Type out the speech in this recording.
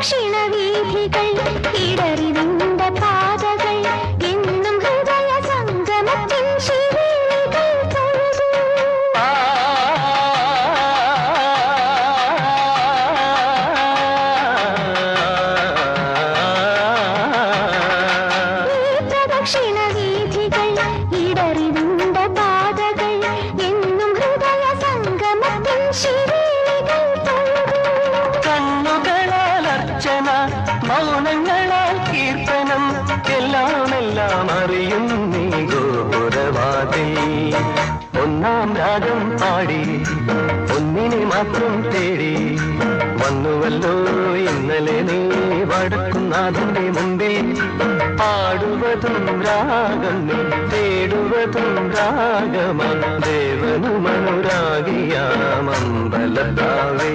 പ്രദക്ഷിണവീഥികൾ ഇടറിവിണ്ട പാതകൾ എന്നും ഹൃദയ സംഗമത്തിൻ ശിവേലികൾ തൊഴുതു. ഈ പ്രദക്ഷിണവീഥികൾ ഇടറിവിണ്ട പാതകൾ എന്നും ഹൃദയ സംഗമത്തിൻ ശിവേലികൾ തൊഴുതു. കണ്ണുകളാൽ മൗനങ്ങളാൽ കീർത്തനം എല്ലാം അറിയും നീ ഗോപുരവാതിൽ. ഒന്നാം രാഗം പാടി ഒന്നിനെ മാത്രം തേടി വന്നുവല്ലോ ഇന്നലെ നീ വടക്കുന്നാഥന്റെ മുമ്പിൽ. പാടുവതും രാഗം നീ തേടുവതും രാഗമ ദേവനുമനുരാഗിയാമമ്പലത്താവേ.